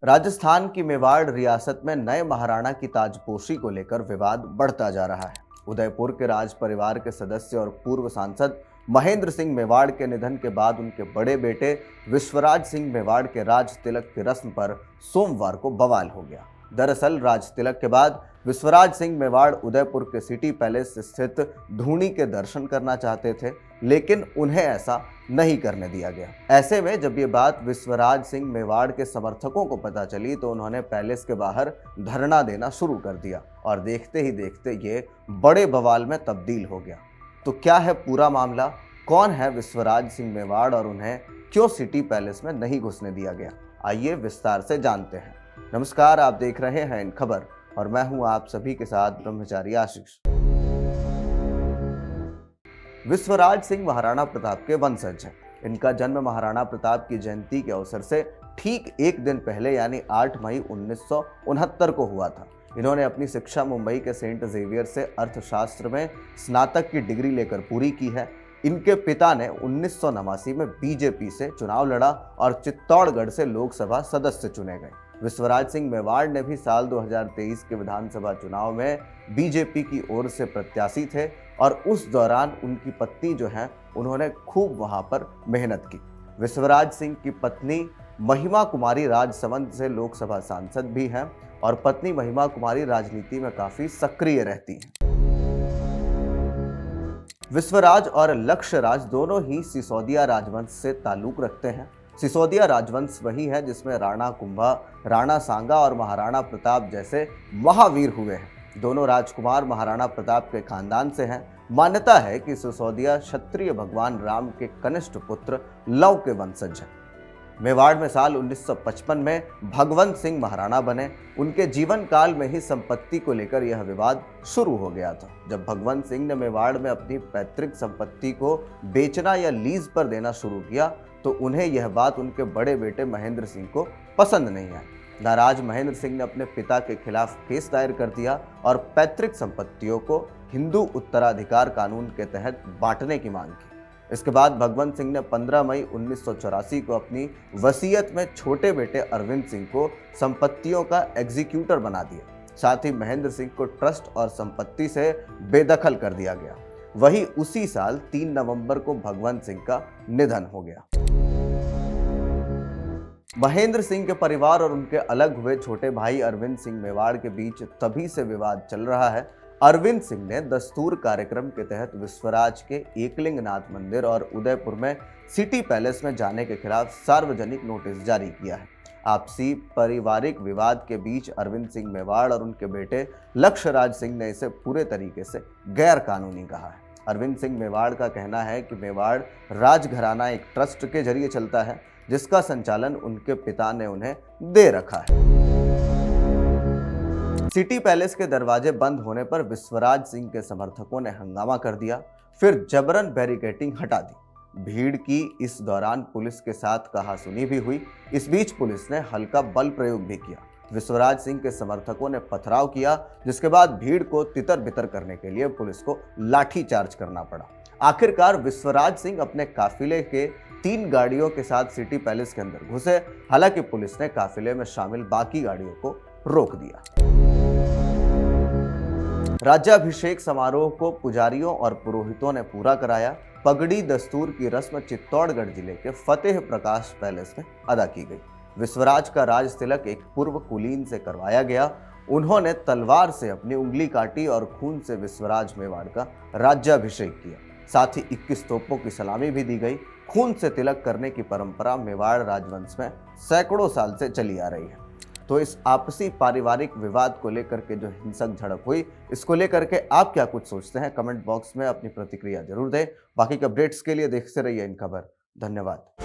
राजस्थान की मेवाड़ रियासत में नए महाराणा की ताजपोशी को लेकर विवाद बढ़ता जा रहा है। उदयपुर के राज परिवार के सदस्य और पूर्व सांसद महेंद्र सिंह मेवाड़ के निधन के बाद उनके बड़े बेटे विश्वराज सिंह मेवाड़ के राज तिलक की रस्म पर सोमवार को बवाल हो गया। दरअसल राज तिलक के बाद विश्वराज सिंह मेवाड़ उदयपुर के सिटी पैलेस स्थित धूनी के दर्शन करना चाहते थे, लेकिन उन्हें ऐसा नहीं करने दिया गया। ऐसे में जब ये बात विश्वराज सिंह मेवाड़ के समर्थकों को पता चली तो उन्होंने पैलेस के बाहर धरना देना शुरू कर दिया और देखते ही देखते ये बड़े बवाल में तब्दील हो गया। तो क्या है पूरा मामला? कौन है विश्वराज सिंह मेवाड़ और उन्हें क्यों सिटी पैलेस में नहीं घुसने दिया गया? आइए विस्तार से जानते हैं। नमस्कार, आप देख रहे हैं इन खबर और मैं हूं आप सभी के साथ ब्रह्मचारी आशीष। विश्वराज सिंह महाराणा प्रताप के वंशज हैं। इनका जन्म महाराणा प्रताप की जयंती के अवसर से ठीक एक दिन पहले यानी 8 मई 1969 को हुआ था। इन्होंने अपनी शिक्षा मुंबई के सेंट जेवियर से अर्थशास्त्र में स्नातक की डिग्री लेकर पूरी की है। इनके पिता ने 1989 में बीजेपी से चुनाव लड़ा और चित्तौड़गढ़ से लोकसभा सदस्य चुने गए। विश्वराज सिंह मेवाड़ ने भी साल 2023 के विधानसभा चुनाव में बीजेपी की ओर से प्रत्याशी थे और उस दौरान उनकी पत्नी जो है उन्होंने खूब वहां पर मेहनत की। विश्वराज सिंह की पत्नी महिमा कुमारी राजसमंद से लोकसभा सांसद भी हैं और पत्नी महिमा कुमारी राजनीति में काफी सक्रिय रहती हैं। विश्वराज और लक्ष्यराज दोनों ही सिसोदिया राजवंश से ताल्लुक रखते हैं। सिसोदिया राजवंश वही है जिसमें राणा कुंभा, राणा सांगा और महाराणा प्रताप जैसे महावीर हुए हैं। दोनों राजकुमार महाराणा प्रताप के खानदान से हैं। मान्यता है कि सिसोदिया क्षत्रिय भगवान राम के कनिष्ठ पुत्र लव के वंशज हैं। मेवाड़ में साल 1955 में भगवंत सिंह महाराणा बने। उनके जीवन काल में ही संपत्ति को लेकर यह विवाद शुरू हो गया था। जब भगवंत सिंह ने मेवाड़ में अपनी पैतृक संपत्ति को बेचना या लीज पर देना शुरू किया तो उन्हें यह बात उनके बड़े बेटे महेंद्र सिंह को पसंद नहीं आई। नाराज महेंद्र सिंह ने अपने पिता के खिलाफ केस दायर कर दिया और पैतृक संपत्तियों को हिंदू उत्तराधिकार कानून के तहत बांटने की मांग की। इसके बाद भगवंत सिंह ने 15 मई 1984 को अपनी वसीयत में छोटे बेटे अरविंद सिंह को संपत्तियों का एग्जीक्यूटर बना दिया। साथ ही महेंद्र सिंह को ट्रस्ट और संपत्ति से बेदखल कर दिया गया। वही उसी साल 3 नवंबर को भगवंत सिंह का निधन हो गया। महेंद्र सिंह के परिवार और उनके अलग हुए छोटे भाई अरविंद सिंह मेवाड़ के बीच तभी से विवाद चल रहा है। अरविंद सिंह ने दस्तूर कार्यक्रम के तहत विश्वराज के एकलिंग नाथ मंदिर और उदयपुर में सिटी पैलेस में जाने के खिलाफ सार्वजनिक नोटिस जारी किया है। आपसी पारिवारिक विवाद के बीच अरविंद सिंह मेवाड़ और उनके बेटे लक्ष्यराज सिंह ने इसे पूरे तरीके से गैर कानूनी कहा है। अरविंद सिंह मेवाड़ का कहना है कि मेवाड़ राजघराना एक ट्रस्ट के जरिए चलता है जिसका संचालन उनके पिता ने उन्हें दे रखा है। सिटी पैलेस के दरवाजे बंद होने पर विश्वराज सिंह के समर्थकों ने हंगामा कर दिया, फिर जबरन बैरिकेडिंग हटा दी। भीड़ की इस दौरान पुलिस के साथ कहासुनी भी हुई। इस बीच पुलिस ने हल्का बल प्रयोग भी किया। विश्वराज सिंह के समर्थकों ने पथराव किया, जिसके बाद भीड़ को तितर बितर करने के लिए पुलिस को लाठी चार्ज करना पड़ा। आखिरकार विश्वराज सिंह अपने काफिले के 3 गाड़ियों के साथ सिटी पैलेस के अंदर घुसे। हालांकि पुलिस ने काफिले में शामिल बाकी गाड़ियों को रोक दिया। राज्याभिषेक समारोह को पुजारियों और पुरोहितों ने पूरा कराया। पगड़ी दस्तूर की रस्म चित्तौड़गढ़ जिले के फतेह प्रकाश पैलेस में अदा की गई। विश्वराज का राज तिलक एक पूर्व कुलीन से करवाया गया। उन्होंने तलवार से अपनी उंगली काटी और खून से विश्वराज मेवाड़ का राज्याभिषेक किया। साथ ही 21 तोपों की सलामी भी दी गई। खून से तिलक करने की परंपरा मेवाड़ राजवंश में सैकड़ों साल से चली आ रही है। तो इस आपसी पारिवारिक विवाद को लेकर के जो हिंसक झड़प हुई, इसको लेकर के आप क्या कुछ सोचते हैं? कमेंट बॉक्स में अपनी प्रतिक्रिया जरूर दें। बाकी के अपडेट्स के लिए देखते रहिए इन खबर। धन्यवाद।